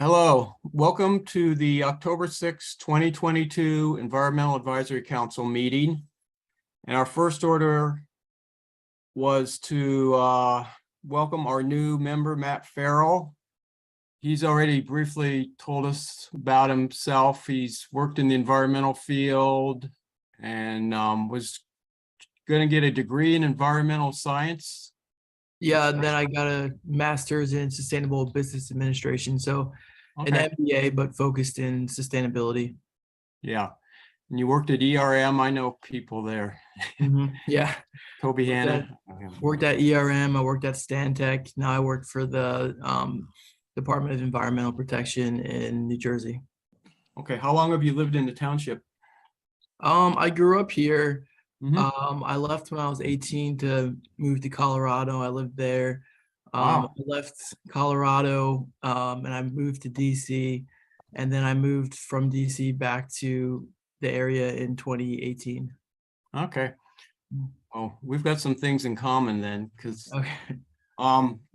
Hello, welcome to the October 6, 2022 Environmental Advisory Council meeting. And our first order was to welcome our new member, Matt Farrell. He's already briefly told us about himself. He's worked in the environmental field and was going to get a degree in environmental science. Yeah, and then I got a master's in sustainable business administration. So an Okay. MBA, but focused in sustainability. Yeah. And you worked at ERM. I know people there. Yeah. Toby Hanna. Worked at ERM. I worked at Stantec. Now I work for the Department of Environmental Protection in New Jersey. Okay. How long have you lived in the township? I grew up here. Mm-hmm. I left when I was 18 to move to Colorado. I lived there. Wow. I left Colorado and I moved to DC, and then I moved from DC back to the area in 2018. Okay. Oh, we've got some things in common then, because Okay.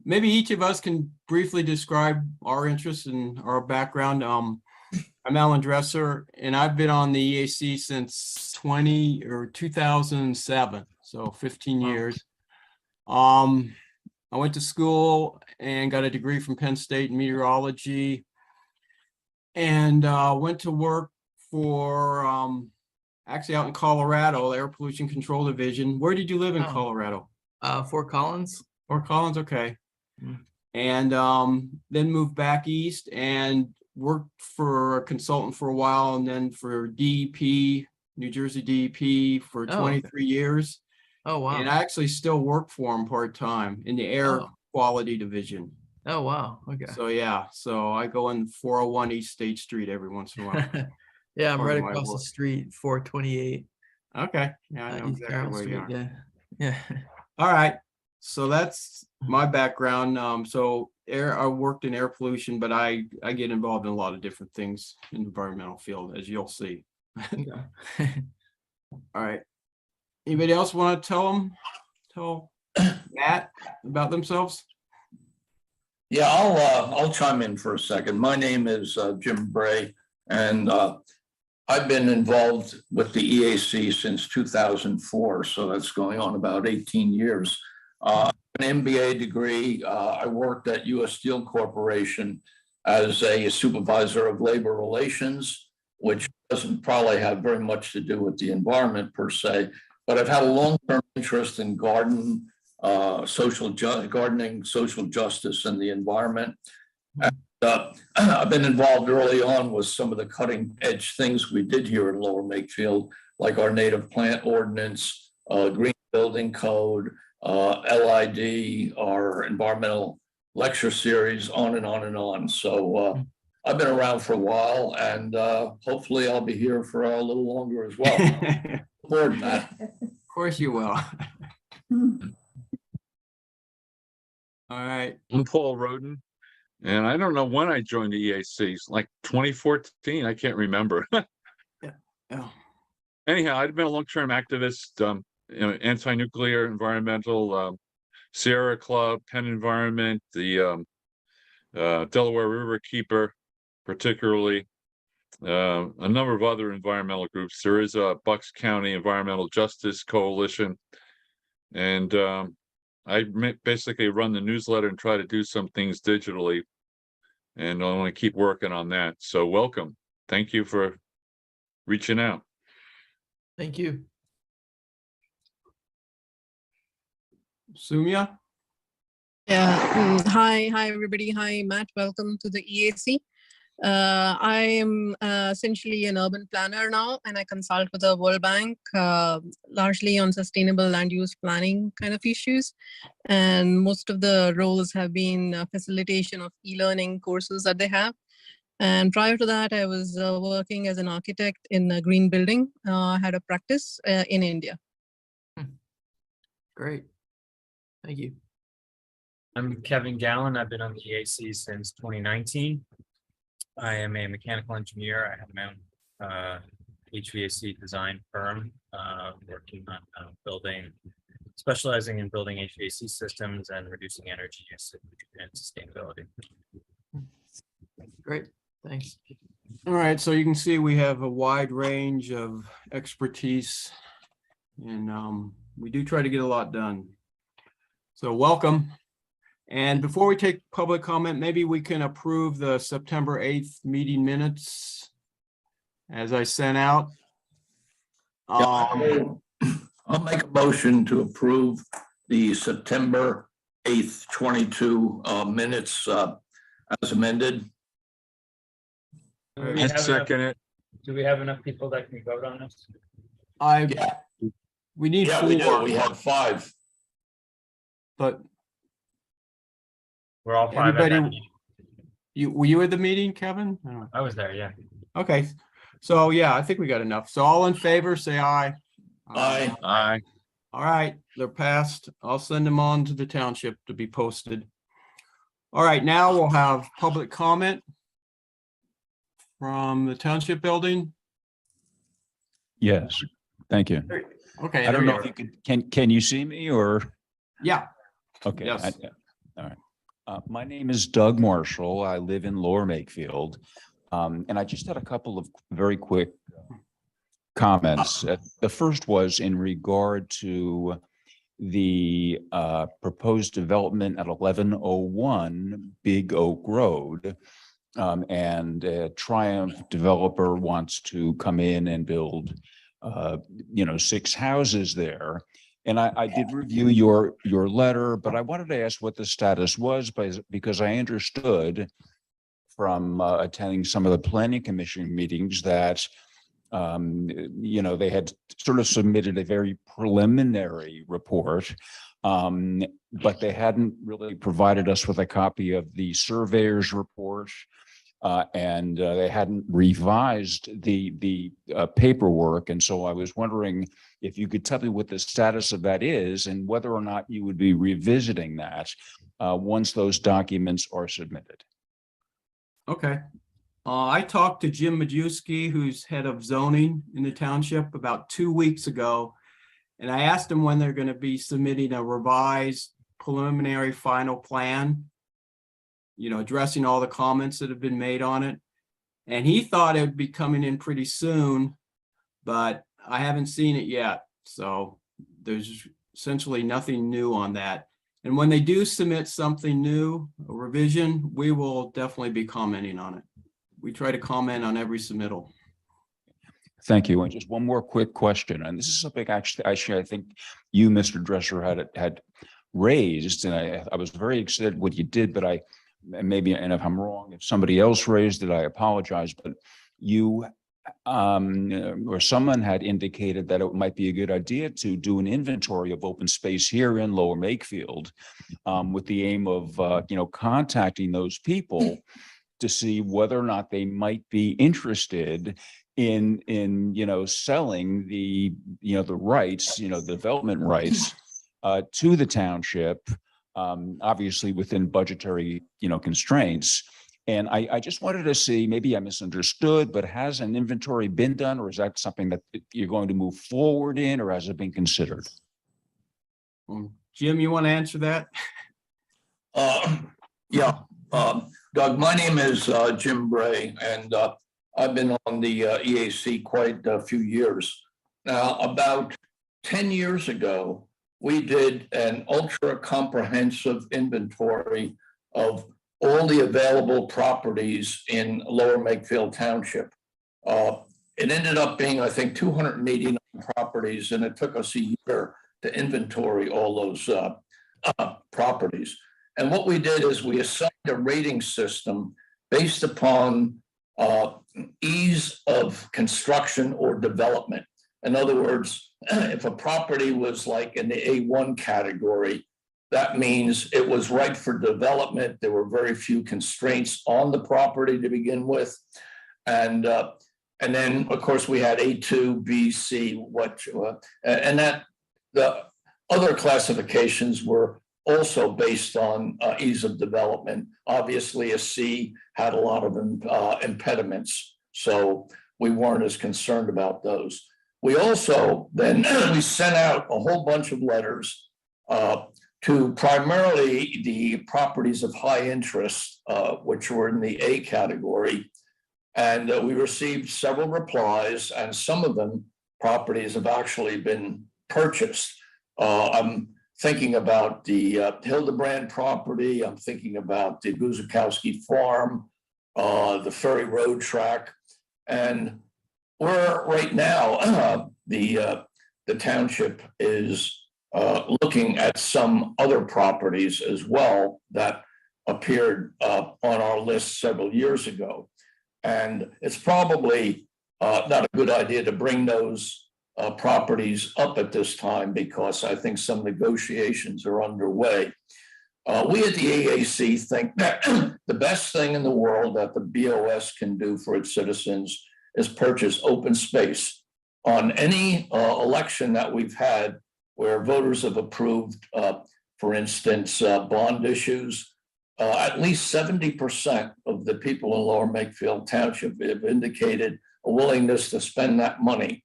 maybe each of us can briefly describe our interests and our background. I'm Alan Dresser, and I've been on the EAC since 2007, so 15 years. I went to school and got a degree from Penn State in meteorology, and went to work for actually out in Colorado, Air Pollution Control Division. Where did you live in Colorado? Fort Collins. Fort Collins, okay. Mm. And then moved back east and worked for a consultant for a while, and then for DEP, New Jersey DEP, for 23 years. Oh, wow. And I actually still work for them part-time in the air quality division. Oh, wow. Okay. So yeah, so I go in 401 East State Street every once in a while. Yeah, I'm right across the street, 428. Okay. Yeah, I know East exactly where you are. Yeah. Yeah. All right. So that's my background. So I worked in air pollution, but I get involved in a lot of different things in the environmental field, as you'll see. Yeah. All right. Anybody else want to tell Matt about themselves? Yeah, I'll chime in for a second. My name is Jim Bray, and I've been involved with the EAC since 2004, so that's going on about 18 years. An MBA degree. I worked at U.S. Steel Corporation as a supervisor of labor relations, which doesn't probably have very much to do with the environment per se, but I've had a long-term interest in gardening, social justice, and the environment. And, I've been involved early on with some of the cutting edge things we did here in Lower Makefield, like our native plant ordinance, green building code, LID, our environmental lecture series, on and on and on. So I've been around for a while, and hopefully I'll be here for a little longer as well. Forward, Matt. Of course you will. All right. I'm Paul Roden, and I don't know when I joined the EAC. It's like 2014. I can't remember. Yeah. Oh. Anyhow, I've been a long-term activist, anti-nuclear, environmental, Sierra Club, Penn Environment, the Delaware River Keeper, particularly, a number of other environmental groups. There is a Bucks County Environmental Justice Coalition, and I basically run the newsletter and try to do some things digitally, and I want to keep working on that. So welcome. Thank you for reaching out. Thank you. Sumya? Yeah. Hi everybody. Hi, Matt. Welcome to the EAC. I am essentially an urban planner now, and I consult with the World Bank largely on sustainable land use planning kind of issues. And most of the roles have been facilitation of e-learning courses that they have. And prior to that, I was working as an architect in a green building. I had a practice in India. Great. Thank you. I'm Kevin Gallen. I've been on the EAC since 2019. I am a mechanical engineer. I have my own HVAC design firm working on specializing in building HVAC systems and reducing energy use and sustainability. Great, thanks. All right, so you can see we have a wide range of expertise and we do try to get a lot done. So welcome. And before we take public comment, maybe we can approve the September 8th meeting minutes as I sent out. I'll make a motion to approve the September 8th, 22 minutes as amended. Do we I have enough- second it. Do we have enough people that can vote on this? Yeah, We need yeah, we do. four, We have 5. but We're all 5 at that Everybody- meeting. were you at the meeting, Kevin? I don't know. I was there, yeah. Okay, so yeah, I think we got enough. So all in favor, say aye. Aye. Aye. All right, they're passed. I'll send them on to the township to be posted. All right, now we'll have public comment from the township building. Yes, thank you. Okay, I there don't you know are. if you can you see me or? Yeah, Okay. Yes. All right. My name is Doug Marshall. I live in Lower Makefield. And I just had a couple of very quick comments. The first was in regard to the proposed development at 1101 Big Oak Road. And a Triumph developer wants to come in and build 6 houses there. And I did review your letter, but I wanted to ask what the status was because I understood from attending some of the planning commission meetings that they had sort of submitted a very preliminary report, but they hadn't really provided us with a copy of the surveyor's report. And they hadn't revised the paperwork. And so I was wondering if you could tell me what the status of that is and whether or not you would be revisiting that once those documents are submitted. okay. I talked to Jim Majewski, who's head of zoning in the township, about 2 weeks ago. And I asked him when they're going to be submitting a revised preliminary final plan, addressing all the comments that have been made on it. And he thought it would be coming in pretty soon, but I haven't seen it yet. So there's essentially nothing new on that. And when they do submit something new, a revision, we will definitely be commenting on it. We try to comment on every submittal. Thank you. And just one more quick question. And this is something actually I think you, Mr. Dresser, had raised. And I was very excited what you did, but maybe, and if I'm wrong, if somebody else raised it, I apologize, but you or someone had indicated that it might be a good idea to do an inventory of open space here in Lower Makefield with the aim of, contacting those people to see whether or not they might be interested in selling the rights, development rights to the township, obviously within budgetary, constraints. And I just wanted to see, maybe I misunderstood, but has an inventory been done, or is that something that you're going to move forward in, or has it been considered? Jim, you want to answer that? Yeah, Doug, my name is Jim Bray, and I've been on the EAC quite a few years. Now, about 10 years ago, we did an ultra comprehensive inventory of all the available properties in Lower Makefield Township. It ended up being, I think, 289 properties, and it took us a year to inventory all those properties. And what we did is we assigned a rating system based upon ease of construction or development. In other words, if a property was like in the A1 category, that means it was right for development. There were very few constraints on the property to begin with. And then, of course, we had A2, B, C, and that the other classifications were also based on ease of development. Obviously, a C had a lot of impediments, so we weren't as concerned about those. We also then we sent out a whole bunch of letters to primarily the properties of high interest, which were in the A category. And we received several replies, and some of them properties have actually been purchased. I'm thinking about the Hildebrand property. I'm thinking about the Guzikowski Farm, the Ferry Road track. And we're right now, the township is looking at some other properties as well that appeared on our list several years ago. And it's probably not a good idea to bring those properties up at this time because I think some negotiations are underway. We at the EAC think that the best thing in the world that the BOS can do for its citizens is purchase open space. On any election that we've had where voters have approved, for instance, bond issues, at least 70% of the people in Lower Makefield Township have indicated a willingness to spend that money.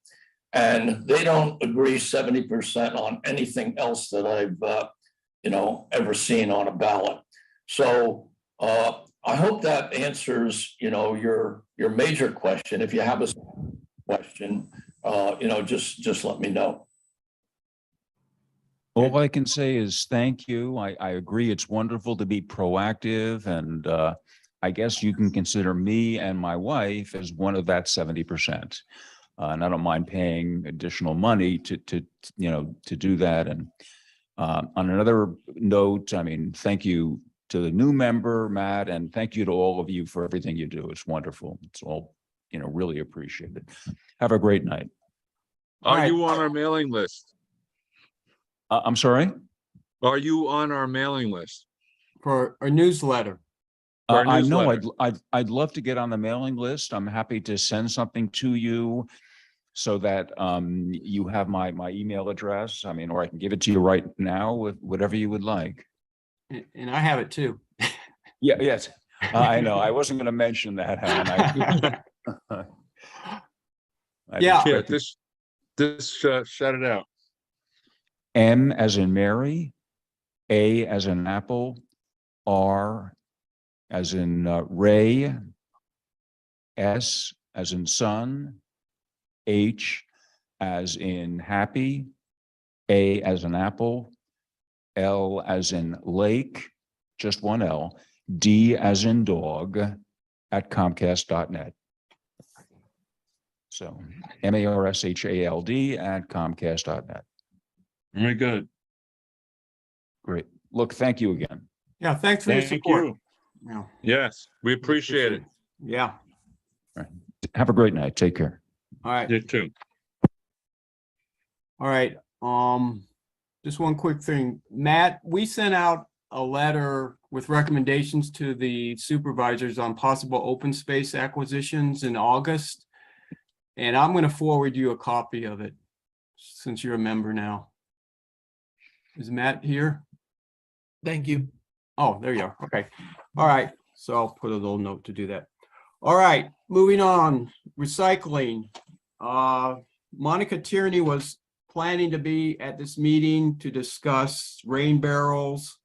And they don't agree 70% on anything else that I've ever seen on a ballot. So I hope that answers your major question. If you have a question, just let me know. All I can say is thank you. I agree. It's wonderful to be proactive, and I guess you can consider me and my wife as one of that 70%. And I don't mind paying additional money to do that. And on another note, I mean, thank you to the new member, Matt, and thank you to all of you for everything you do. It's wonderful. It's all, really appreciated. Have a great night. Are you on our mailing list? I'm sorry? Are you on our mailing list? For a newsletter. Our I know newsletter. I'd love to get on the mailing list. I'm happy to send something to you so that you have my email address. I mean, or I can give it to you right now with whatever you would like. And I have it too. Yeah, yes. I know. I wasn't going to mention that, Helen. Yeah. Yeah, this shout it out. M as in Mary, A as in Apple, R as in Ray, S as in son, H as in happy, A as in apple, L as in lake, just one L, D as in dog at Comcast.net. So MARSHALD at Comcast.net. Very good. Great. Look, thank you again. Yeah, thanks for your Thank support. you. Yeah. Yes, we appreciate it. Yeah. Have a great night. Take care. All right. You too. All right. Just one quick thing. Matt, we sent out a letter with recommendations to the supervisors on possible open space acquisitions in August. And I'm going to forward you a copy of it since you're a member now. Is Matt here? Thank you. Oh, there you are. Okay. All right. So I'll put a little note to do that. All right. Moving on. Recycling. Monica Tierney was planning to be at this meeting to discuss rain barrels,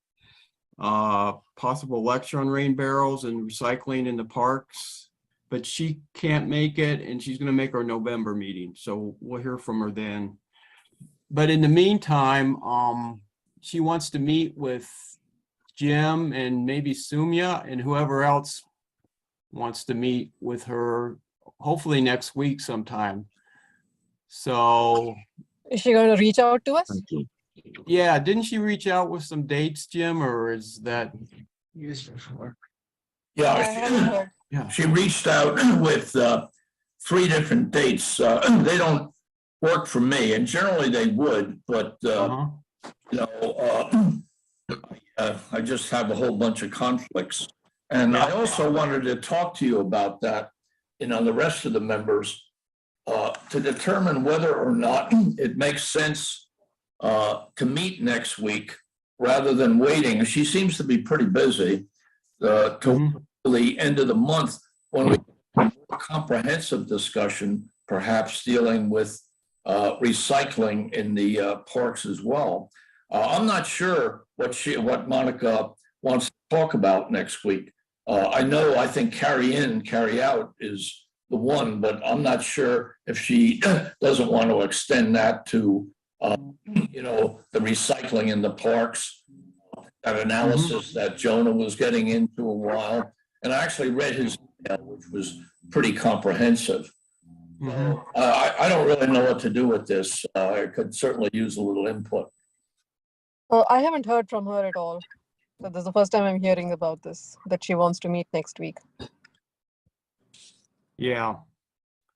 possible lecture on rain barrels and recycling in the parks, but she can't make it and she's going to make our November meeting. So we'll hear from her then. But in the meantime, she wants to meet with Jim and maybe Sumya and whoever else wants to meet with her, hopefully next week sometime. So, Is she going to reach out to us? yeah, didn't she reach out with some dates, Jim, or is that? I haven't heard. Yeah. She reached out with 3 different dates. They don't work for me, and generally they would, but I just have a whole bunch of conflicts. And I also wanted to talk to you about that, the rest of the members, to determine whether or not it makes sense to meet next week rather than waiting. She seems to be pretty busy till the end of the month when we have a comprehensive discussion, perhaps dealing with recycling in the parks as well. I'm not sure what Monica wants to talk about next week. I think carry in, carry out is the one, but I'm not sure if she doesn't want to extend that to, the recycling in the parks, that analysis that Jonah was getting into a while. And I actually read his email, which was pretty comprehensive. I don't really know what to do with this. I could certainly use a little input. I haven't heard from her at all. So this is the first time I'm hearing about this, that she wants to meet next week. Yeah.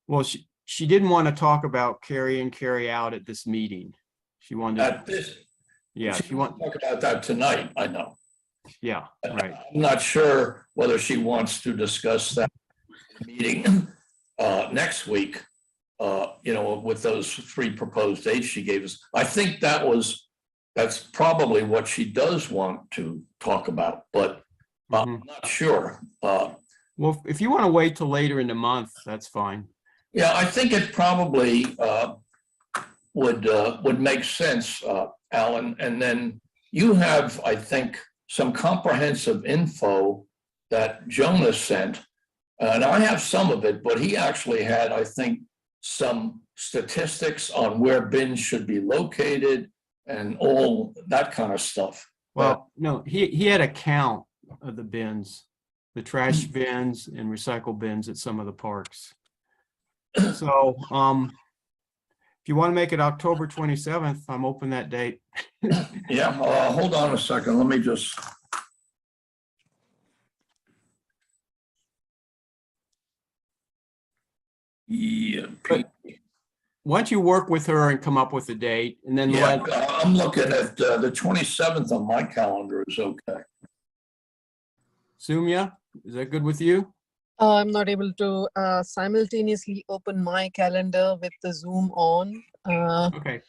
Well, she didn't want to talk about carry in, carry out at this meeting. She wanted, At this, yeah, she she wants want, to talk about that tonight, I know. yeah, right. I'm not sure whether she wants to discuss that meeting next week, with those 3 proposed dates she gave us. I think that's probably what she does want to talk about, but I'm not sure. Well, if you want to wait till later in the month, that's fine. Yeah, I think it probably would make sense, Alan. And then you have, I think, some comprehensive info that Jonah sent. And I have some of it, but he actually had, I think, some statistics on where bins should be located and all that kind of stuff. Well, no, he had a count of the bins, the trash bins and recycle bins at some of the parks. So, if you want to make it October 27th, I'm open that date. Yeah, hold on a second. Let me just. Yeah. Why don't you work with her and come up with a date and then Yeah, I'm looking at the 27th on my calendar is okay. Sumya, is that good with you? I'm not able to simultaneously open my calendar with the Zoom on. Okay,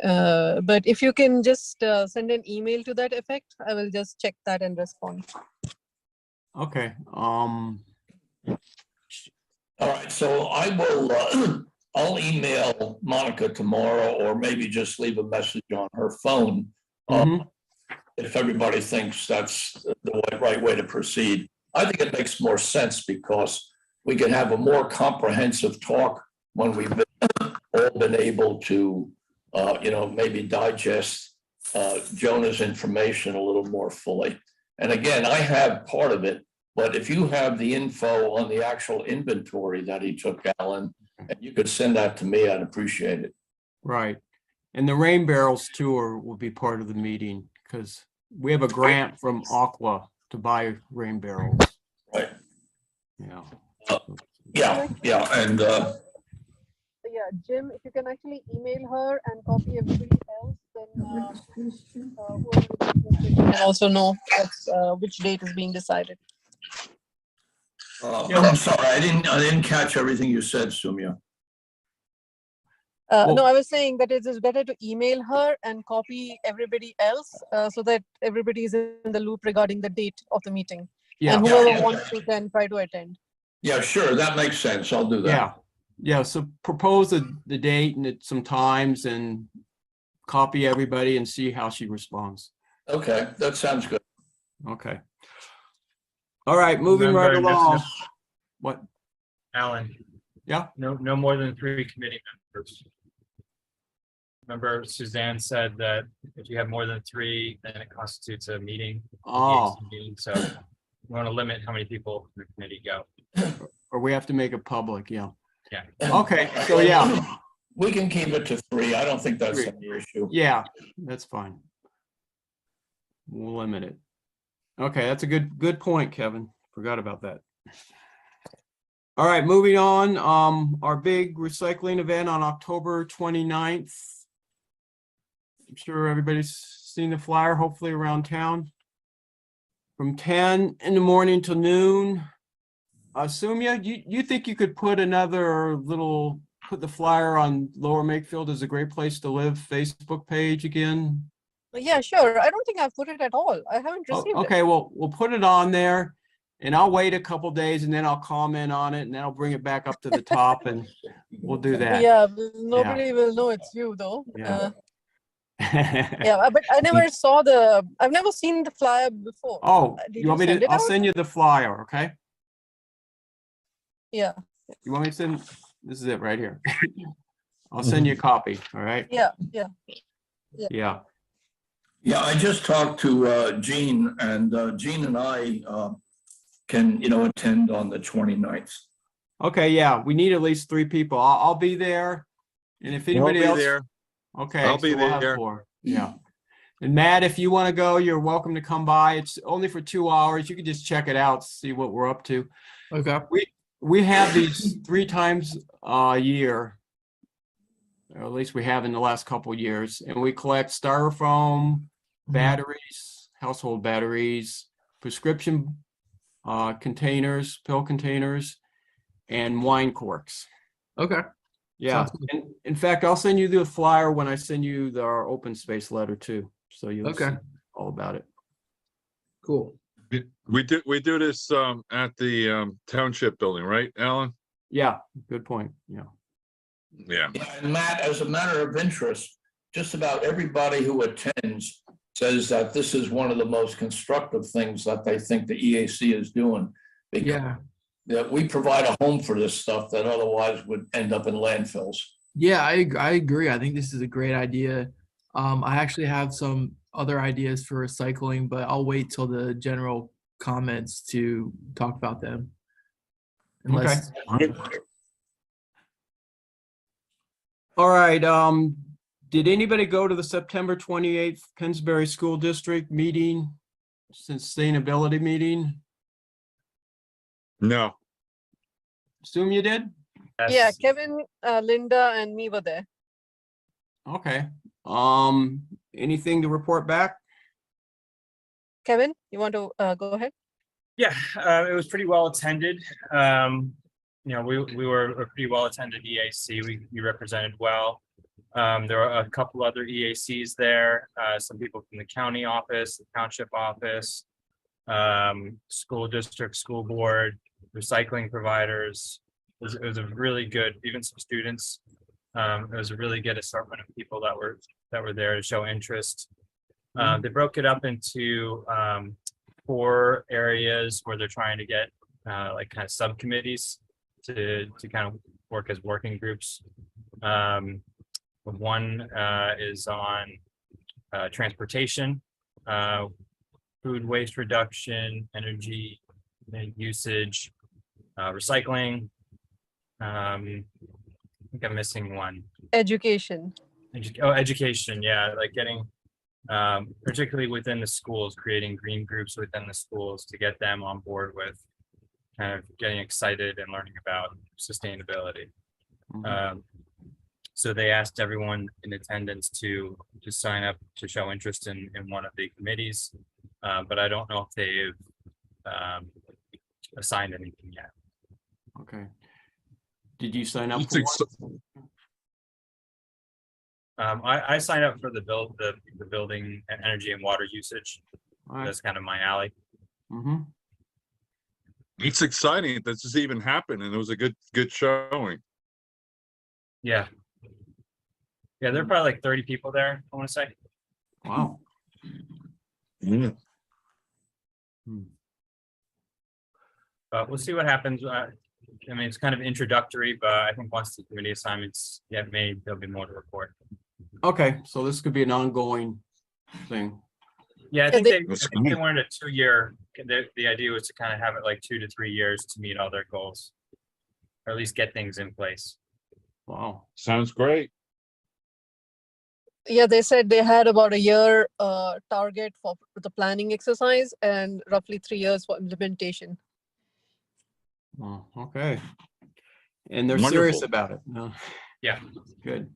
But if you can just send an email to that effect, I will just check that and respond. okay. All right, so I will, I'll email Monica tomorrow or maybe just leave a message on her phone. If everybody thinks that's the right way to proceed. I think it makes more sense because we can have a more comprehensive talk when we've all been able to, maybe digest Jonah's information a little more fully. And again, I have part of it, but if you have the info on the actual inventory that he took, Alan, and you could send that to me, I'd appreciate it. Right. And the Rain Barrels tour will be part of the meeting because we have a grant from Aqua to buy rain barrels. Right. Yeah. And Yeah, Jim, if you can actually email her and copy everybody else, then whoever can also know which date is being decided. I'm sorry, I didn't catch everything you said, Sumya. No, I was saying that it is better to email her and copy everybody else so that everybody is in the loop regarding the date of the meeting. Yeah. And whoever wants to can try to attend. Yeah, sure, that makes sense. I'll do that. Yeah. Yeah. So propose the date and some times and copy everybody and see how she responds. Okay, that sounds good. Okay. All right, moving right Remember, along. What? Alan. Yeah. No more than 3 committee members. Remember Suzanne said that if you have more than 3, then it constitutes a meeting. Oh. So we want to limit how many people in the committee go. Or we have to make it public, yeah. Yeah. Okay, so yeah. We can keep it to 3. I don't think that's 3. an issue. Yeah, that's fine. We'll limit it. Okay, that's a good point, Kevin. Forgot about that. All right, moving on. Our big recycling event on October 29th. I'm sure everybody's seen the flyer, hopefully around town. From 10 in the morning till noon. Sumya, you think you could put put the flyer on Lower Makefield as a great place to live Facebook page again? Yeah, sure. I don't think I've put it at all. I haven't received it. Okay, well, we'll put it on there and I'll wait a couple days and then I'll comment on it and then I'll bring it back up to the top and we'll do that. Yeah, nobody will know it's you though. Yeah. Yeah, but I've never seen the flyer before. Oh, Did you want me send to, it I'll out? send you the flyer, okay? Yeah, You want me to send, this is it right here. I'll send you a copy, all right? yeah. Yeah, Yeah, I just talked to Gene, and Gene and I can, attend on the 29th. okay, yeah, we need at least 3 people. I'll be there. And if anybody be else. there. Okay, I'll be so we'll have there. 4, yeah. And Matt, if you want to go, you're welcome to come by. It's only for 2 hours. You can just check it out, see what we're up to. Okay. We have these 3 times a year. Or at least we have in the last couple years, and we collect styrofoam, batteries, household batteries, prescription containers, pill containers, and wine corks. Okay. Yeah, Sounds good. and in fact, I'll send you the flyer when I send you our open space letter too, so you'll see Okay. all about it. Cool. We do this at the township building, right, Alan? Yeah, good point. Yeah. Yeah. Yeah, and Matt, as a matter of interest, just about everybody who attends says that this is one of the most constructive things that they think the EAC is doing. Because Yeah. that we provide a home for this stuff that otherwise would end up in landfills. Yeah, I agree. I think this is a great idea. I actually have some other ideas for recycling, but I'll wait till the general comments to talk about them. Unless, All right, did anybody go to the September 28th Pennsbury School District meeting, sustainability meeting? No. Assume you did? Yeah, Yes. Kevin, Linda, and me were there. Okay. Anything to report back? Kevin, you want to go ahead? Yeah, it was pretty well attended. We were a pretty well attended EAC. We represented well. There were a couple other EACs there, some people from the county office, the township office, school district, school board, recycling providers. It was a really good, even some students. It was a really good assortment of people that were there to show interest. They broke it up into 4 areas where they're trying to get like kind of subcommittees to kind of work as working groups. One is on transportation, food waste reduction, energy usage, recycling. I think I'm missing one. Education. Education. Yeah, like getting, particularly within the schools, creating green groups within the schools to get them on board with kind of getting excited and learning about sustainability. So they asked everyone in attendance to sign up to show interest in one of the committees, but I don't know if they've assigned anything yet. Okay. Did you sign up It's for one? I signed up for the building and energy and water usage. All right. That's kind of my alley. Mm-hmm. It's exciting that this has even happened, and it was a good showing. Yeah. Yeah, there are probably like 30 people there, I want to say. Wow. Yeah. But we'll see what happens. I mean, it's kind of introductory, but I think once the committee assignments get made, there'll be more to report. Okay, so this could be an ongoing thing. Yeah, I Yeah, think they- they wanted a 2-year, the idea was to kind of have it like 2 to 3 years to meet all their goals. Or at least get things in place. Wow. Sounds great. Yeah, they said they had about a year target for the planning exercise and roughly 3 years for implementation. Oh, okay. And they're serious Wonderful. about it. No. Yeah. Good.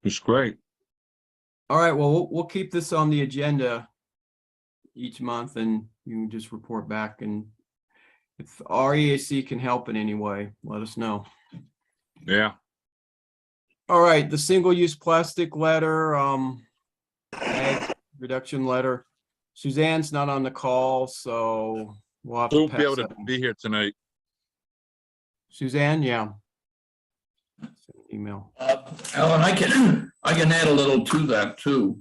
It's great. All right, well, we'll keep this on the agenda each month, and you can just report back, and if our EAC can help in any way, let us know. Yeah. All right, the single-use plastic letter, ag reduction letter. Suzanne's not on the call, so we'll have to Won't be able pass to that. be here tonight. Suzanne, yeah. email. Alan, I can add a little to that too.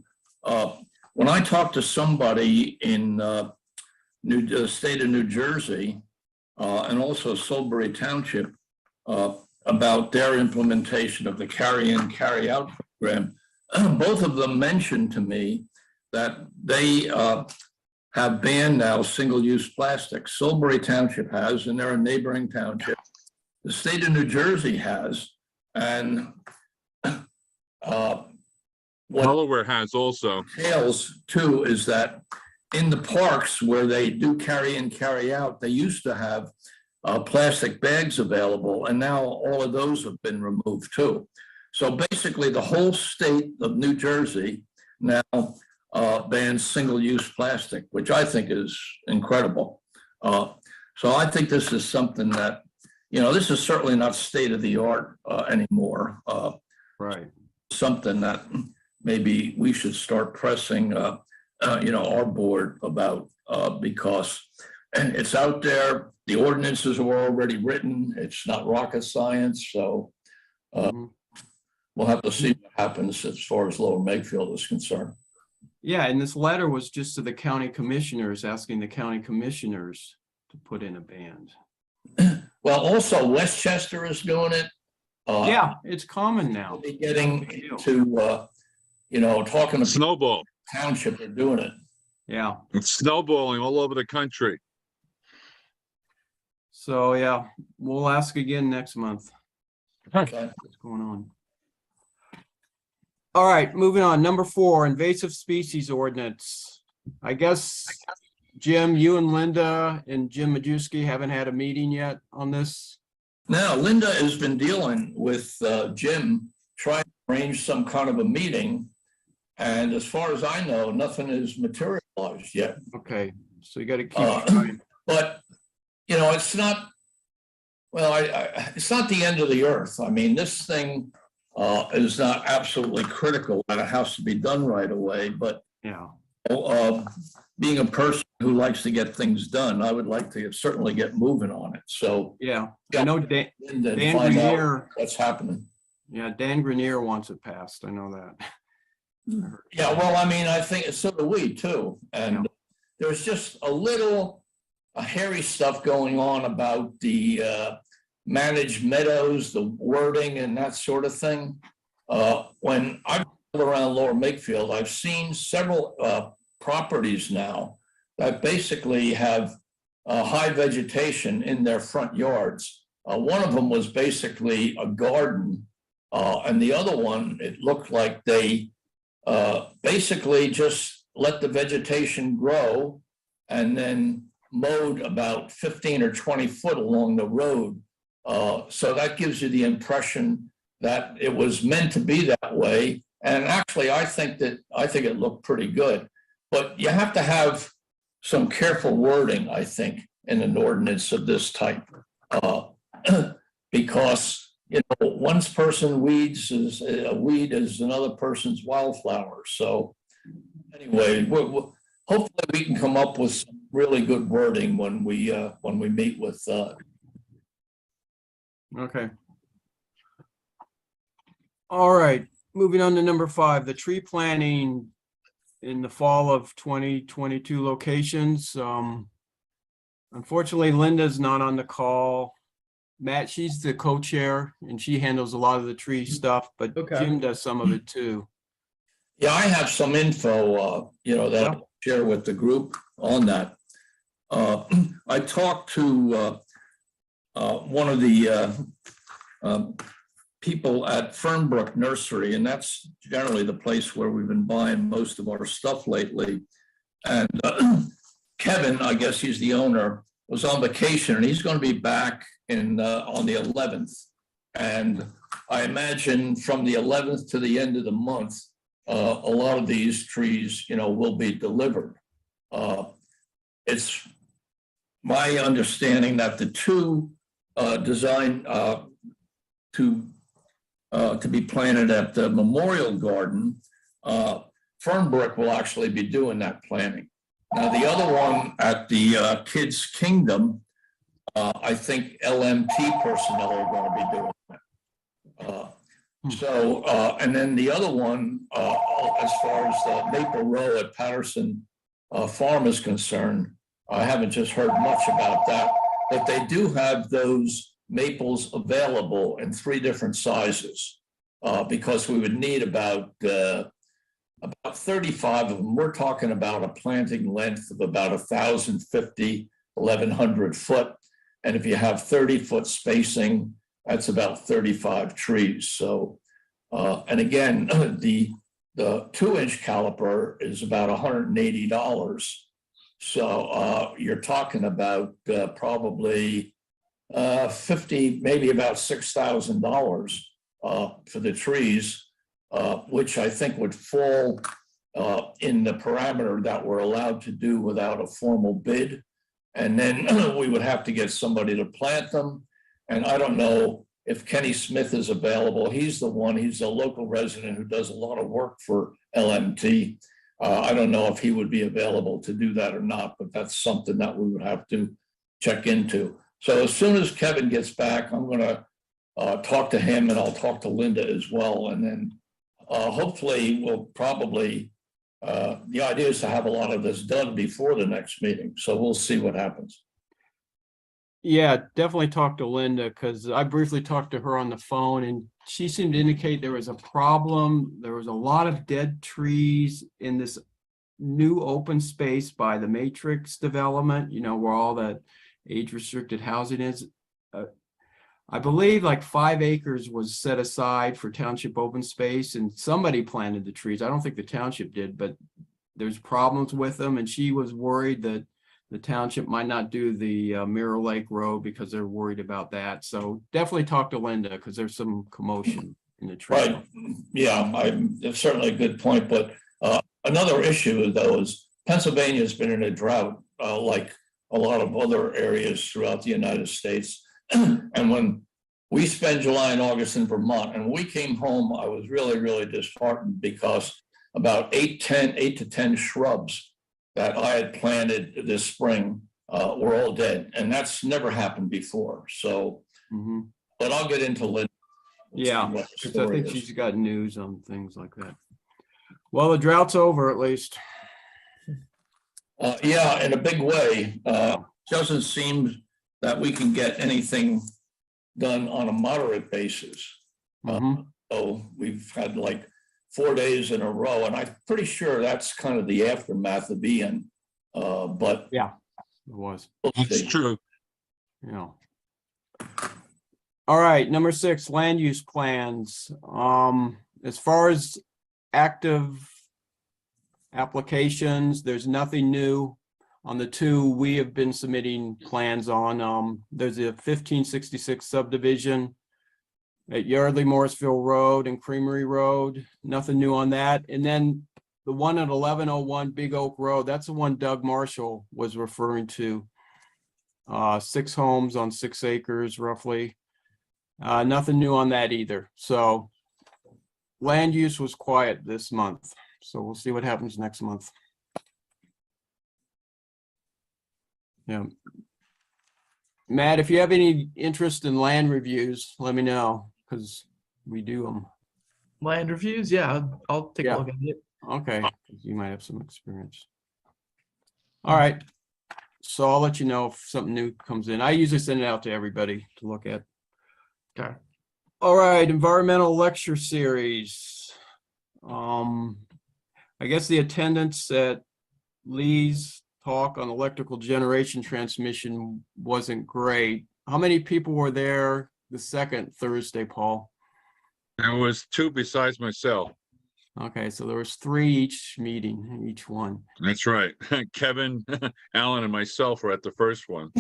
When I talk to somebody in the state of New Jersey and also Salisbury Township about their implementation of the carry-in, carry-out program, both of them mentioned to me that they have banned now single-use plastics. Salisbury Township has, and they're a neighboring township. The state of New Jersey has, and what Delaware has also. entails too is that in the parks where they do carry in, carry out, they used to have plastic bags available, and now all of those have been removed too. So basically, the whole state of New Jersey now bans single-use plastic, which I think is incredible. So I think this is something that, this is certainly not state-of-the-art anymore. Right. Something that maybe we should start pressing, our board about, because it's out there. The ordinances are already written. It's not rocket science. So we'll have to see what happens as far as Lower Makefield is concerned. Yeah, and this letter was just to the county commissioners, asking the county commissioners to put in a ban. Well, also Westchester is doing it. Yeah, it's common now. We'll be getting to, talking to Snowball. township, they're doing it. Yeah. It's snowballing all over the country. So, yeah, we'll ask again next month. Okay. What's going on? All right, moving on. Number 4, invasive species ordinance. I guess, Jim, you and Linda and Jim Majewski haven't had a meeting yet on this? Now, Linda has been dealing with Jim, trying to arrange some kind of a meeting. And as far as I know, nothing is materialized yet. Okay, so you got to keep trying. But, it's not, it's not the end of the earth. I mean, this thing is not absolutely critical that it has to be done right away. But Yeah. Being a person who likes to get things done, I would like to certainly get moving on it. So Yeah, I know Dan Linda and find out Grenier. what's happening. Yeah, Dan Grenier wants it passed. I know that. Yeah, well, I mean, I think so do we too. And there's just a hairy stuff going on about the managed meadows, the wording and that sort of thing. When I've been around Lower Makefield, I've seen several properties now that basically have high vegetation in their front yards. One of them was basically a garden, and the other one, it looked like they basically just let the vegetation grow and then mowed about 15 or 20 foot along the road. So that gives you the impression that it was meant to be that way. And actually, I think it looked pretty good. But you have to have some careful wording, I think, in an ordinance of this type, because one person weeds is a weed is another person's wildflower. So anyway, hopefully we can come up with some really good wording when we meet with. Okay. All right, moving on to number 5, the tree planting in the fall of 2022 locations. Unfortunately, Linda's not on the call. Matt, she's the co-chair and she handles a lot of the tree stuff, but Jim does some of it too. Yeah, I have some info, that I'll share with the group on that. I talked to one of the people at Fernbrook Nursery, and that's generally the place where we've been buying most of our stuff lately. And Kevin, I guess he's the owner, was on vacation, and he's going to be back on the 11th. And I imagine from the 11th to the end of the month, a lot of these trees, will be delivered. It's my understanding that the two designed to be planted at the Memorial Garden, Fernbrook will actually be doing that planting. Now, the other one at the Kids Kingdom, I think LMT personnel are going to be doing that. So, and then the other one, as far as the Maple Row at Patterson Farm is concerned, I haven't just heard much about that, but they do have those maples available in 3 different sizes, because we would need about 35 of them. We're talking about a planting length of about 1,050, 1,100 foot. And if you have 30-foot spacing, that's about 35 trees. So, and again, the 2-inch caliper is about $180. So you're talking about probably 50, maybe about $6,000 for the trees, which I think would fall in the parameter that we're allowed to do without a formal bid. And then we would have to get somebody to plant them. And I don't know if Kenny Smith is available. He's a local resident who does a lot of work for LMT. I don't know if he would be available to do that or not, but that's something that we would have to check into. So as soon as Kevin gets back, I'm going to talk to him, and I'll talk to Linda as well. And then hopefully we'll probably, the idea is to have a lot of this done before the next meeting. So we'll see what happens. Yeah, definitely talk to Linda, because I briefly talked to her on the phone and she seemed to indicate there was a problem. There was a lot of dead trees in this new open space by the Matrix development, you know, where all that age-restricted housing is. I believe like 5 acres was set aside for township open space, and somebody planted the trees. I don't think the township did, but there's problems with them, and she was worried that the township might not do the Mirror Lake Road because they're worried about that. So definitely talk to Linda, because there's some commotion in the tree. Right. Yeah, it's certainly a good point. But another issue, though, is Pennsylvania's been in a drought, like a lot of other areas throughout the United States. And when we spent July and August in Vermont, and when we came home, I was really, really disheartened, because about 8 to 10 shrubs that I had planted this spring were all dead, and that's never happened before. So, but I'll get into Linda. Yeah, because I think she's got news on things like that. Well, the drought's over at least. Yeah, in a big way. Doesn't seem that we can get anything done on a moderate basis. So we've had like 4 days in a row, and I'm pretty sure that's kind of the aftermath of Ian. But yeah, it was. That's true. Yeah. All right, number 6, land use plans. As far as active applications, there's nothing new on the 2 we have been submitting plans on. There's a 1566 subdivision at Yardley Morrisville Road and Creamery Road. Nothing new on that. And then the one at 1101 Big Oak Road, that's the one Doug Marshall was referring to. 6 homes on 6 acres roughly. Nothing new on that either. So land use was quiet this month. So we'll see what happens next month. Yeah. Matt, if you have any interest in land reviews, let me know, because we do them. Land reviews, yeah, I'll take a look at it. Okay, you might have some experience. All right. So I'll let you know if something new comes in. I usually send it out to everybody to look at. Okay. All right, environmental lecture series. I guess the attendance at Lee's talk on electrical generation transmission wasn't great. How many people were there the second Thursday, Paul? There was 2 besides myself. Okay, so there was 3 each meeting, each one. That's right. Kevin, Alan, and myself were at the first one.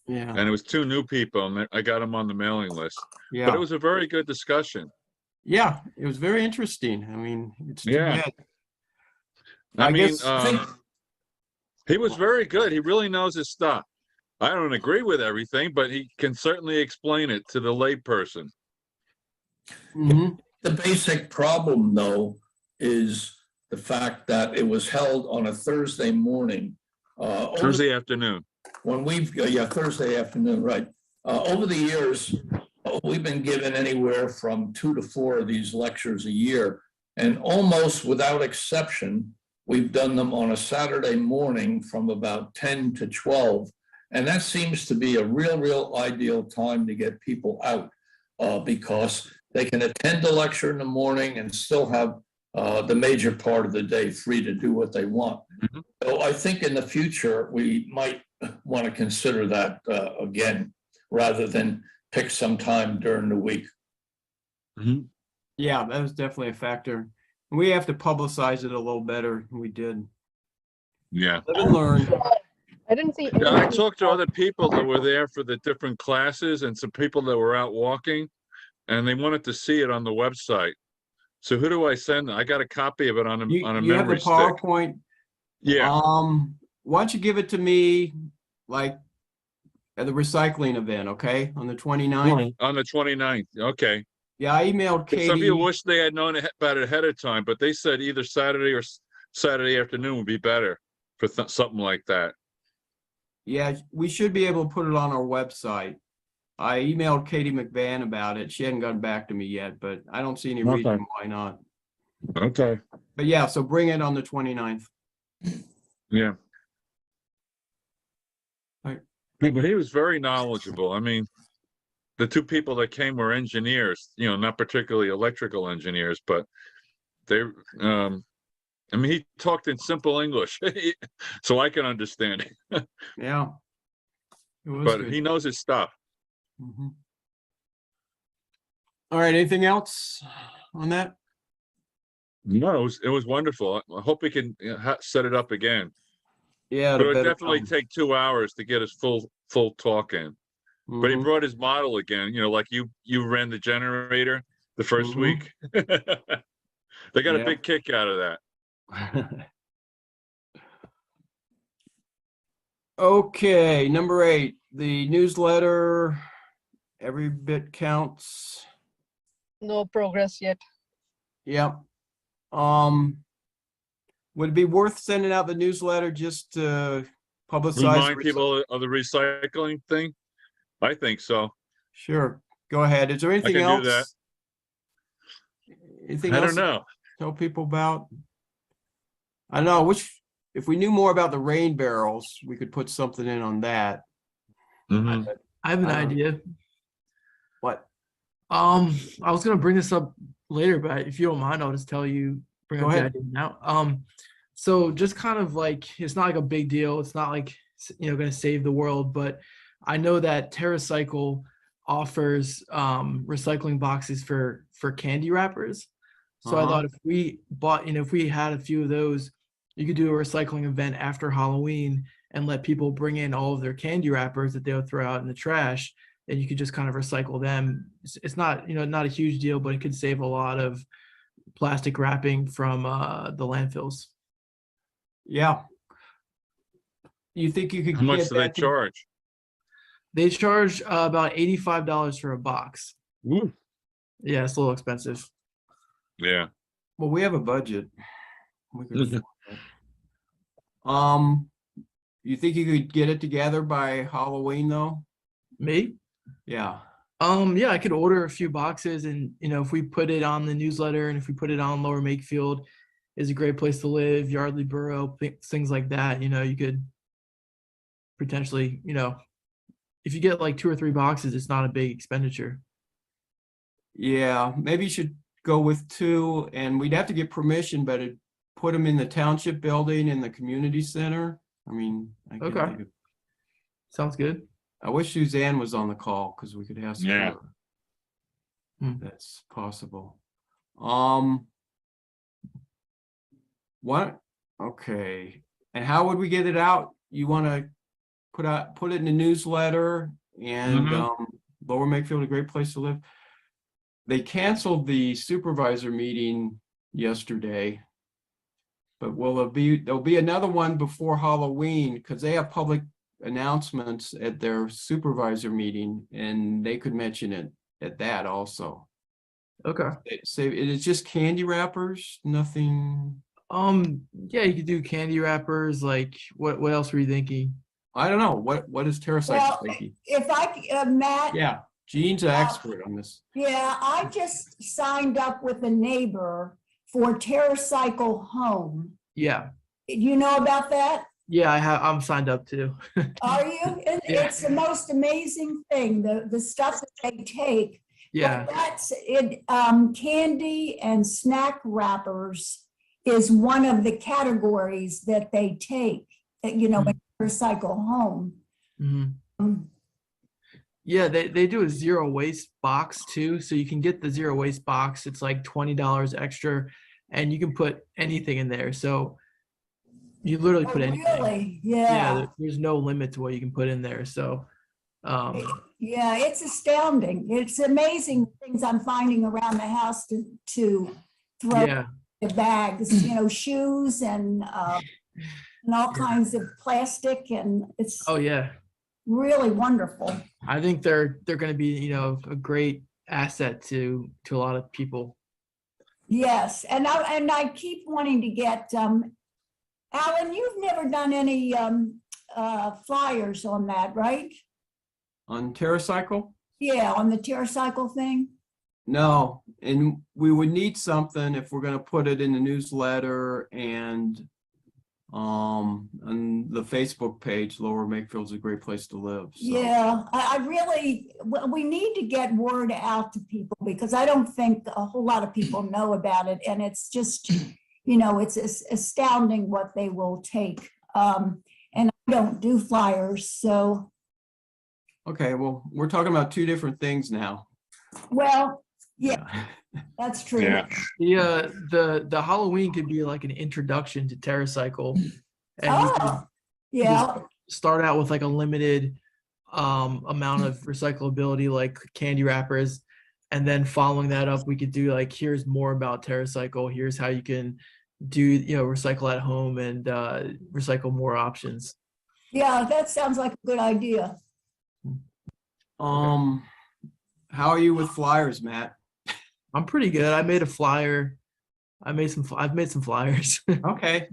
Yeah. And it was 2 new people, and I got them on the mailing list. Yeah. But it was a very good discussion. Yeah, it was very interesting. I mean, it's too Yeah. bad. I mean, guess- he was very good. He really knows his stuff. I don't agree with everything, but he can certainly explain it to the layperson. Mhm. the basic problem, though, is the fact that it was held on a Thursday morning. Thursday afternoon. When Thursday afternoon, right. Over the years, we've been given anywhere from 2 to 4 of these lectures a year. And almost without exception, we've done them on a Saturday morning from about 10 to 12. And that seems to be a real ideal time to get people out because they can attend the lecture in the morning and still have the major part of the day free to do what they want. Mhm. So I think in the future, we might want to consider that again, rather than pick some time during the week. Yeah, that was definitely a factor. We have to publicize it a little better than we did. Yeah. Live and learn. I didn't see. Yeah, I any- talked to other people that were there for the different classes and some people that were out walking, and they wanted to see it on the website. So who do I send? I got a copy of it on a You have the memory stick. PowerPoint. Yeah, Why don't you give it to me like at the recycling event, okay? On the 29th. on the 29th. Okay. Yeah, I emailed Some Katie. people wish they had known about it ahead of time, but they said either Saturday or Saturday afternoon would be better for something like that. Yeah, we should be able to put it on our website. I emailed Katie McVan about it. She hadn't gotten back to me yet, but I don't see any Okay. reason why not. Okay. But yeah, so bring it on the 29th. Yeah. Right. Yeah, but he was very knowledgeable. I mean, the two people that came were engineers, not particularly electrical engineers, but they, I mean, he talked in simple English, so I can understand it. Yeah. It was But good. he knows his stuff. Mhm. All right, anything else on that? No, it was wonderful. I hope we can set it up again. Yeah. But the it would better definitely time. take 2 hours to get his full talk in. But he Mhm. brought his model again, like you ran the generator the first Mhm. week. They got Yeah. a big kick out of that. Okay, number 8, the newsletter, every bit counts. No progress yet. Yep. Would it be worth sending out the newsletter just to publicize? Remind people of the recycling thing. I think so. Sure, go ahead. Is there anything can else? do that. Anything I else don't to know. tell people about? I don't know, if we knew more about the rain barrels, we could put something in on that. Mhm. I have an Uh, idea. What? I was gonna bring this up later, but if you don't mind, I'll just bring Go up the ahead. idea now. So just kind of like, it's not like a big deal. It's not like, gonna save the world, but I know that TerraCycle offers recycling boxes for candy wrappers. So I Uh-huh. thought if we bought, if we had a few of those, you could do a recycling event after Halloween and let people bring in all of their candy wrappers that they'll throw out in the trash, and you could just kind of recycle them. It's not, not a huge deal, but it could save a lot of plastic wrapping from the landfills. Yeah. You think you could How much get do they that to- charge? They charge about $85 for a box. Woo. Yeah, it's a little expensive. Yeah. Well, we have a budget. We could Mhm. afford it. You think you could get it together by Halloween though? Me? Yeah. Yeah, I could order a few boxes, and if we put it on the newsletter and if we put it on Lower Makefield is a great place to live, Yardley Borough, things like that, you could potentially, if you get like 2 or 3 boxes, it's not a big expenditure. Yeah, maybe you should go with 2, and we'd have to get permission, but put them in the township building in the community center. I mean, I can Okay. think of- Sounds good. I wish Suzanne was on the call because we could ask Yeah. her. Hmm. if that's possible. What? Okay. And how would we get it out? You want to put it in the newsletter and Mhm. Lower Makefield, a great place to live. They canceled the supervisor meeting yesterday. But there'll be another one before Halloween because they have public announcements at their supervisor meeting and they could mention it at that also. Okay. So it is just candy wrappers, nothing. Yeah, you could do candy wrappers. Like, what else were you thinking? I don't know. What is TerraCycle Well, thinking? if Matt, Yeah, Jean's an expert on this. Yeah, I just signed up with a neighbor for TerraCycle Home. Yeah. You know about that? Yeah, I'm signed up too. Are you? Yeah. It's the most amazing thing, the stuff that they take. Yeah. But that's it. Candy and snack wrappers is one of the categories that they take, you know, in TerraCycle Home. Mhm. Um, Yeah, they do a zero waste box too. So you can get the zero waste box. It's like $20 extra and you can put anything in there. So you literally Oh, put anything. really? Yeah, Yeah. there's no limit to what you can put in there. So Yeah, it's astounding. It's amazing things I'm finding around the house to throw yeah. the bags, you know, shoes and all kinds of plastic, and it's Oh yeah. really wonderful. I think they're going to be, you know, a great asset to a lot of people. Yes, and I keep wanting to get Alan, you've never done any flyers on that, right? On TerraCycle? Yeah, on the TerraCycle thing. No, and we would need something if we're gonna put it in the newsletter and on the Facebook page. Lower Makefield's a great place to live. So. Yeah, I really, we need to get word out to people because I don't think a whole lot of people know about it. And it's just, you know, it's astounding what they will take. And I don't do flyers, so. Okay, well, we're talking about two different things now. Well, yeah, that's true. Yeah. The Halloween could be like an introduction to TerraCycle. And you Oh, yeah, start out with like a limited amount of recyclability, like candy wrappers, and then following that up we could do like, here's more about TerraCycle, here's how you can do, you know, recycle at home and recycle more options. yeah, that sounds like a good idea. How are you with flyers, Matt? I'm pretty good. I made a flyer. I've made some flyers. Okay.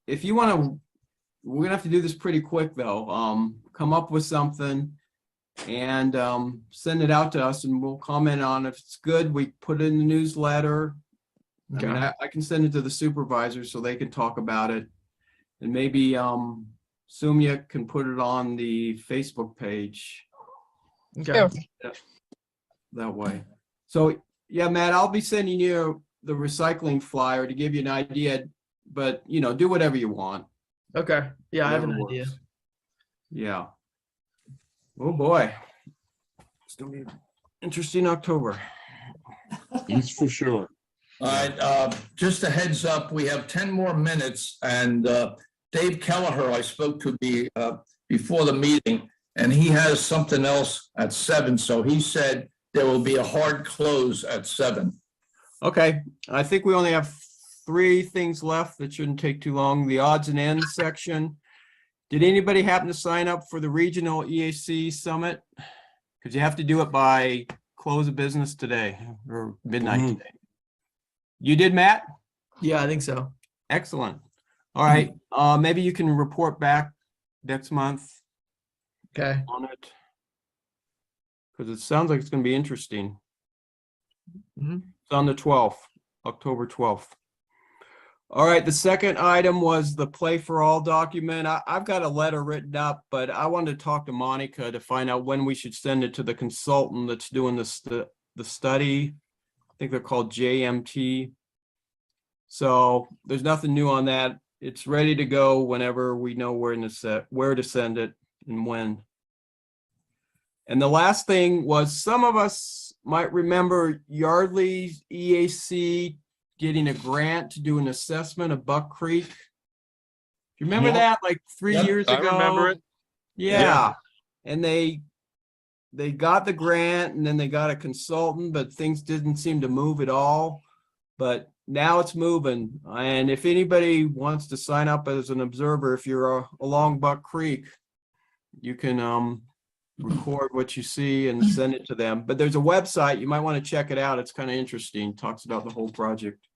If you want to, we're gonna have to do this pretty quick though. Come up with something and send it out to us and we'll comment on if it's good. We put it in the newsletter. I mean, Okay. I can send it to the supervisors so they can talk about it. And maybe Sumya can put it on the Facebook page Okay. that way. So yeah, Matt, I'll be sending you the recycling flyer to give you an idea, but you know, do whatever you want. Okay. Yeah, I have an Whatever idea. works. Yeah. Oh boy. It's gonna be an interesting October. That's for sure. All right, just a heads up, we have 10 more minutes and Dave Kelleher, I spoke to before the meeting and he has something else at 7. So he said there will be a hard close at 7. Okay, I think we only have 3 things left that shouldn't take too long. The odds and ends section. Did anybody happen to sign up for the regional EAC summit? Because you have to do it by close of business today or midnight today. You did, Matt? Yeah, I think so. Excellent. All right, maybe you can report back next month Okay. on it. Because it sounds like it's going to be interesting. Mhm. It's on the 12th, October 12th. All right, the second item was the Play for All document. I've got a letter written up, but I wanted to talk to Monica to find out when we should send it to the consultant that's doing the study. I think they're called JMT. So there's nothing new on that. It's ready to go whenever we know where to send it and when. And the last thing was, some of us might remember Yardley's EAC getting a grant to do an assessment of Buck Creek. Do you remember Yep. that, like 3 Yep, years I ago? remember it. Yeah. And they got the grant and then they got a consultant, but things didn't seem to move at all. But now it's moving. And if anybody wants to sign up as an observer, if you're along Buck Creek, you can record what you see and send it to them. But there's a website, you might want to check it out. It's kind of interesting. Talks about the whole project.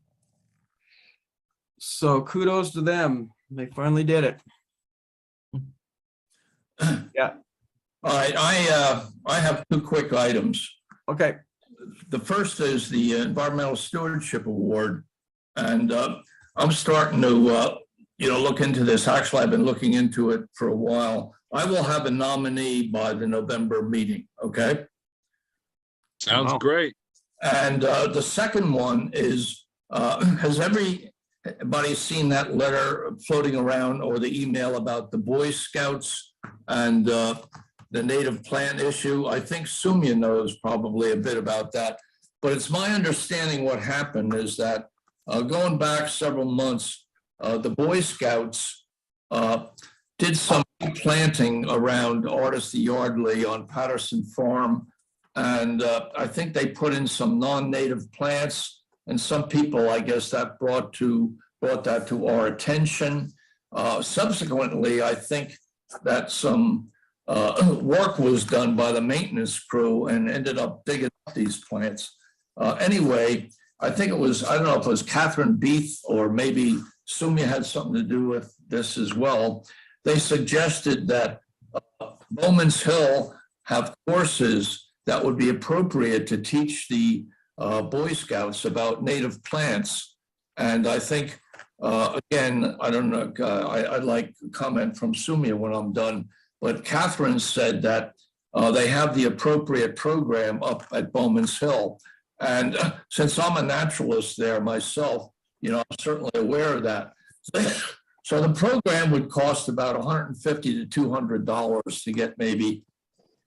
So kudos to them. They finally did it. Yeah. All right, I have two quick items. Okay, The first is the Environmental Stewardship Award. And I'm starting to, look into this. Actually, I've been looking into it for a while. I will have a nominee by the November meeting, okay? Sounds Wow. great. And the second one is, has everybody seen that letter floating around or the email about the Boy Scouts and the native plant issue? I think Sumya knows probably a bit about that, but it's my understanding what happened is that going back several months, the Boy Scouts did some planting around Artist Yardley on Patterson Farm. And I think they put in some non-native plants, and some people, I guess, that brought that to our attention. Subsequently, I think that some work was done by the maintenance crew and ended up digging up these plants. Anyway, I think it was, I don't know if it was Catherine Beath or maybe Sumya had something to do with this as well. They suggested that Bowman's Hill have courses that would be appropriate to teach the Boy Scouts about native plants. And I think, again, I don't know, I'd like a comment from Sumya when I'm done, but Catherine said that they have the appropriate program up at Bowman's Hill. And since I'm a naturalist there myself, I'm certainly aware of that. So the program would cost about $150 to $200 to get maybe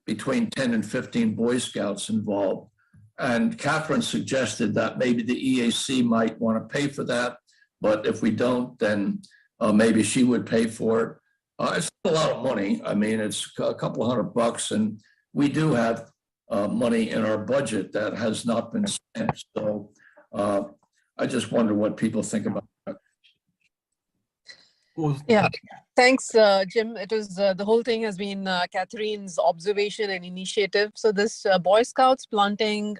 between 10 and 15 Boy Scouts involved. And Catherine suggested that maybe the EAC might want to pay for that, but if we don't, then maybe she would pay for it. It's a lot of money. I mean, it's a couple $100, and we do have money in our budget that has not been spent. So I just wonder what people think about that. well, Yeah, thanks, Jim. It was the whole thing has been Catherine's observation and initiative. So this Boy Scouts planting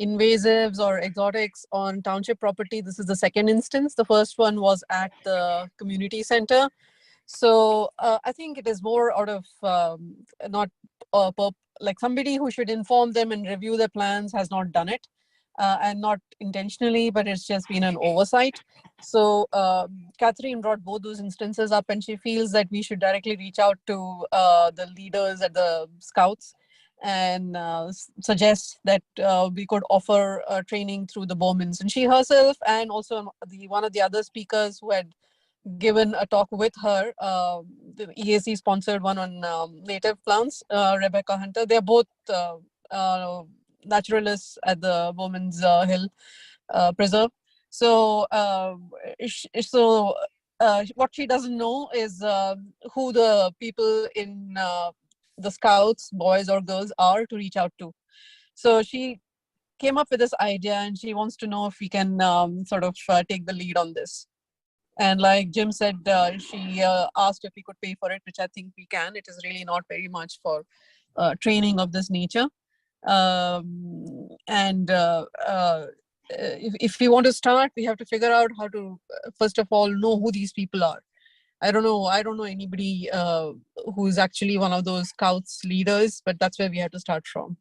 invasives or exotics on township property, this is the second instance. The first one was at the community center. So I think it is more out of not like somebody who should inform them and review the plans has not done it. And not intentionally, but it's just been an oversight. So Catherine brought both those instances up, and she feels that we should directly reach out to the leaders at the Scouts and suggest that we could offer training through the Bowmans. And she herself, and also one of the other speakers who had given a talk with her, the EAC sponsored one on native plants, Rebecca Hunter. They're both naturalists at the Bowman's Hill Preserve. So, what she doesn't know is who the people in the Scouts, boys or girls, are to reach out to. So she came up with this idea, and she wants to know if we can sort of take the lead on this. And like Jim said, she asked if we could pay for it, which I think we can. It is really not very much for training of this nature. If we want to start, we have to figure out how to first of all know who these people are. I don't know anybody who's actually one of those Scouts leaders, but that's where we have to start from.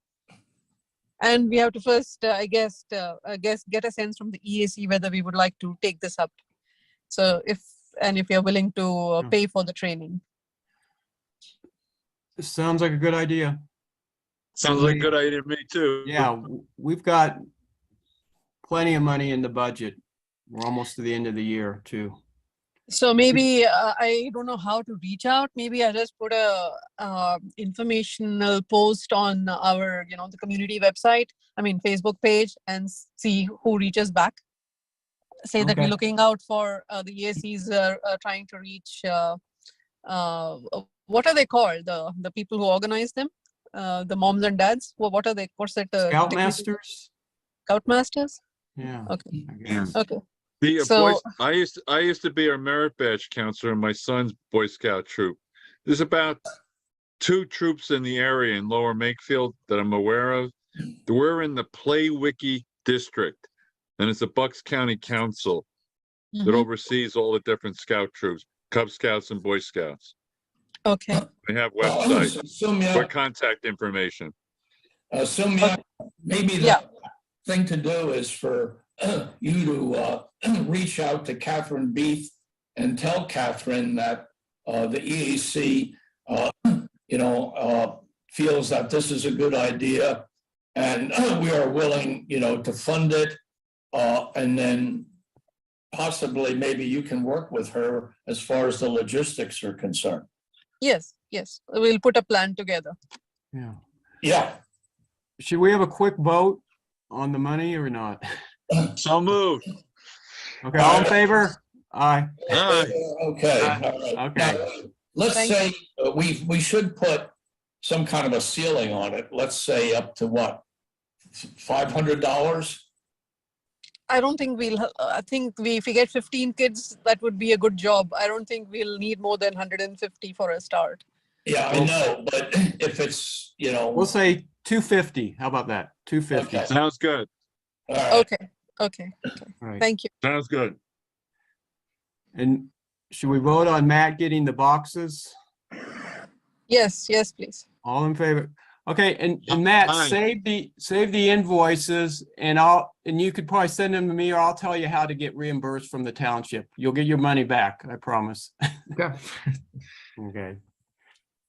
And we have to first, I guess, get a sense from the EAC whether we would like to take this up. So if you're willing to pay for the training. this sounds like a good idea. Sounds like a good idea to me too. Yeah, we've got plenty of money in the budget. We're almost to the end of the year too. So maybe I don't know how to reach out. Maybe I just put a informational post on our, the community website, Facebook page, and see who reaches back. Say that we're Okay. looking out for the EACs trying to reach, what are they called? The people who organize them? The moms and dads? What are they? What's that? Scoutmasters? Scoutmasters? Yeah. Okay. I guess. Okay. The So- I used to be a merit badge counselor in my son's Boy Scout troop. There's about 2 troops in the area in Lower Makefield that I'm aware of. We're in the Play Wiki district, and it's a Bucks County Council that Mhm. oversees all the different scout troops, Cub Scouts and Boy Scouts. Okay. We have website, Sumya, or contact information. Sumya, maybe Yeah. the thing to do is for you to reach out to Catherine Beath and tell Catherine that the EAC, feels that this is a good idea, and we are willing, to fund it, and then possibly maybe you can work with her as far as the logistics are concerned. Yes, yes. We'll put a plan together. Yeah. Yeah. Should we have a quick vote on the money or not? So moved. Okay, all in favor? Aye. Okay. All right. Okay. Now, let's Thank say we should put some kind of a ceiling on it. Let's say up to what? $500? I don't think I think if we get 15 kids, that would be a good job. I don't think we'll need more than 150 for a start. Yeah, I know, but if it's, We'll say 250. How about that? 250. Okay. Sounds good. all right. Okay, okay. All right. Thank you. Sounds good. And should we vote on Matt getting the boxes? Yes, yes, please. All in favor? Okay, and Matt, Aye. save the invoices and you could probably send them to me or I'll tell you how to get reimbursed from the township. You'll get your money back, I promise. Okay. Okay.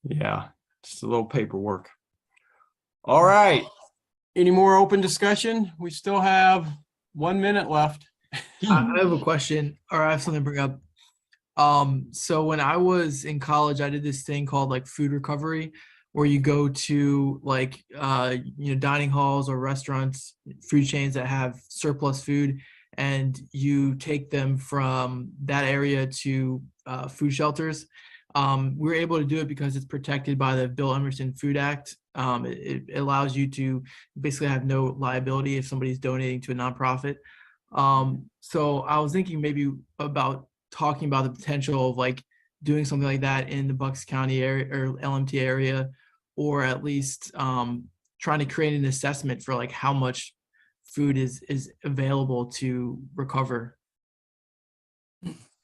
Yeah, just a little paperwork. All right. Any more open discussion? We still have 1 minute left. I have a question, or I have something to bring up. So when I was in college, I did this thing called like food recovery, where you go to like dining halls or restaurants, food chains that have surplus food, and you take them from that area to food shelters. We were able to do it because it's protected by the Bill Emerson Food Act. It allows you to basically have no liability if somebody's donating to a nonprofit. So I was thinking maybe about talking about the potential of like doing something like that in the Bucks County area or LMT area, or at least trying to create an assessment for like how much food is available to recover.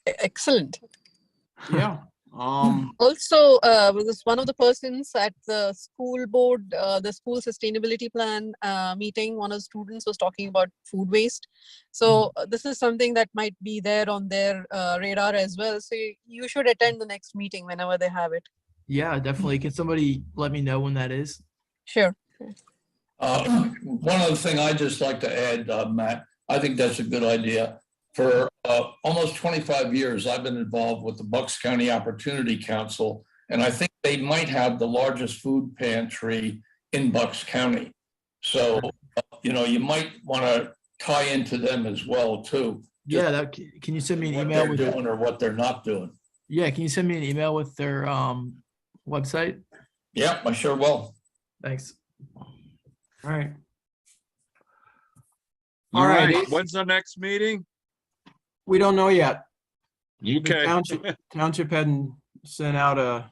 Excellent. Yeah. Also, was one of the persons at the school board, the school sustainability plan meeting, one of the students was talking about food waste. So this is something that might be there on their radar as well. So you should attend the next meeting whenever they have it. Yeah, definitely. Can somebody let me know when that is? Sure. One other thing I'd just like to add, Matt, I think that's a good idea. For almost 25 years, I've been involved with the Bucks County Opportunity Council, and I think they might have the largest food pantry in Bucks County. So, you might want to tie into them as well, too. Yeah, can you send me an What email they're with doing or what they're not doing. Yeah, can you send me an email with their website? Yeah, I sure will. Thanks. All right. All right. right. When's the next meeting? We don't know yet. The Okay. Township hadn't sent out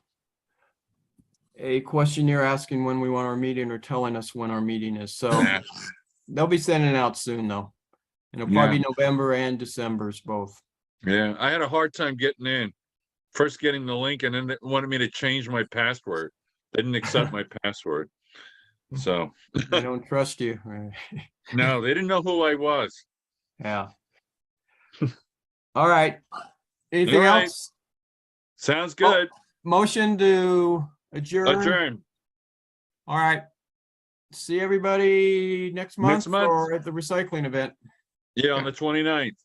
a questionnaire asking when we want our meeting or telling us when our meeting is. So Yeah. they'll be sending it out soon though. And it'll probably be November and December's both. Yeah, I had a hard time getting in. First getting the link, and then they wanted me to change my password. They didn't accept my password. So I don't trust you. Right. no, they didn't know who I was. Yeah. All right. Anything All right. else? Sounds good. Motion to adjourn. Adjourn. All right. See everybody next month, Next month. or at the recycling event. Yeah, on the 29th.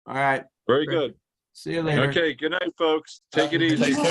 All right. Very Great. good. See you later. Okay, good night, folks. Take it easy. Take care.